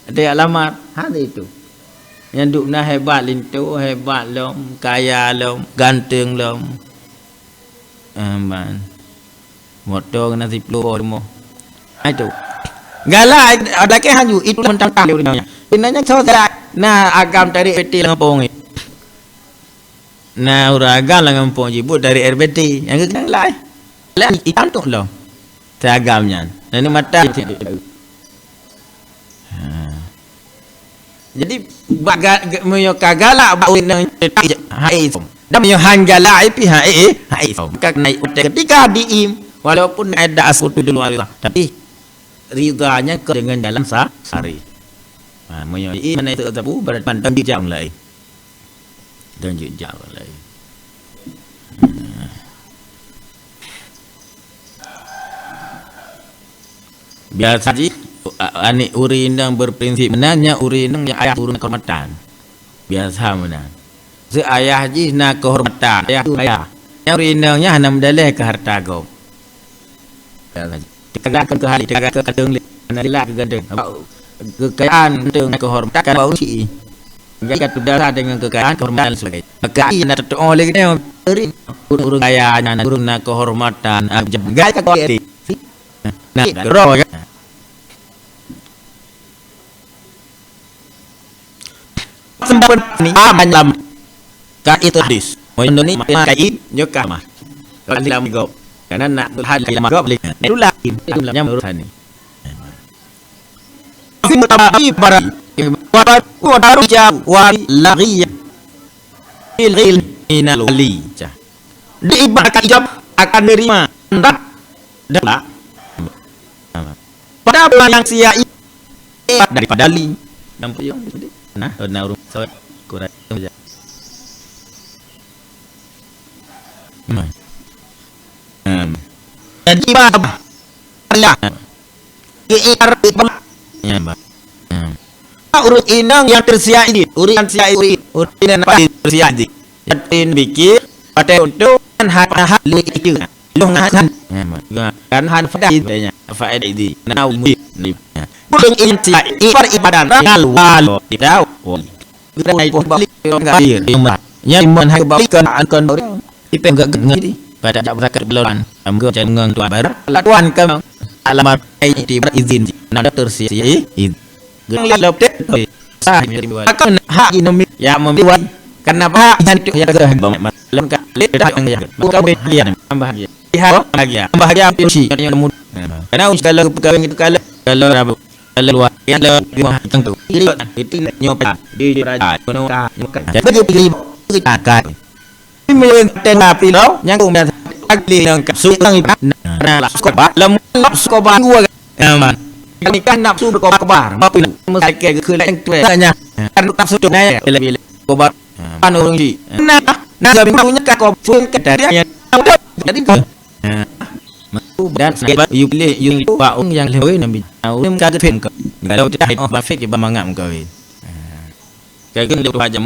Ada alamat hari itu. Yang duk nah hebat lintu, hebat lom, kaya lom, ganteng lom. Man. Motor kena 10 rumah. Itu. Galak ada ke haju itu tentang tahu dia. Benarnya saudara nah agam dari RBT Lampung ni. Nah agam Lampung jibut dari RBT yang kita lain. Lain ikan tu loh. Seragamnya. Dan ini mata. Jadi baga galak bau nang hai dah punya hangalak pi hai kak naik utek ketika diim walaupun ada asut dulu tapi ridanya ke dengan dalam sehari. Moyo i mana itu tabu berpandang di jam lai dan jam lai. Biasa ji anik urin yang berprinsip menanya urin yang ayah turun kehormatan biasa menang se ayah ji nak kehormatan ayah tu ayah yang urin yang hanya mendalih ke harta gom tegakkan ke hari tegakkan ke kadang nadilah ke gandeng kekayaan dengan kehormatan bau si jadi kata darah dengan kekayaan kehormatan sebagai maka ia nak tertuang oleh kita urin kaya nak urun nak kehormatan gaya kau iri nah roh sempat ni banyak kan itu dis mau Indonesia kai nyokah mah kalau dalam go karena nak hal dalam go boleh itu lagi dalamnya urusan ni simtabi para baru jauh wali lagi il inal wali diibaratkan ijab akan menerima hendak adalah pada yang sia daripada li nampak yang nah urung sawat kurang saja jadi apa ya urut inang yang tersiap ini urian siap urian apa tersiap ini yatin pikir pada untuk hal itu longan kan han faedahnya faedah ini naumi bukan inti ibadah ngalwal tidak gerai pun balik ngahir nya iman hai balikan akan itu enggak ngerti pada jak berzakat bulan amgo jangan tuan baru tuan ke alamat itu berizin nada tersiap gerai lopte sah akan hak ini yang membuat kenapa itu yang lengkap ledak yang bukan bahagia bahagia bahagia si yang mudah karena kalau pegawai itu kalau luar yang luar tentu itu nyoba di raja menora nyoba jadi pilih kita pilih terapi lo yang kemudian agli yang suang nah sekolah lem sekolah gua ini kan nafsu berkobar apa mesti ke lain tuanya kan nafsu tunai lebih kobar anu ji nah jadi punya kau suang ke dari yang jadi dan sebab you pilih you baung yang lewi nabi ulim kaget film ke kalau tidak oh bafik iba mangam kau kayak gini 24 jam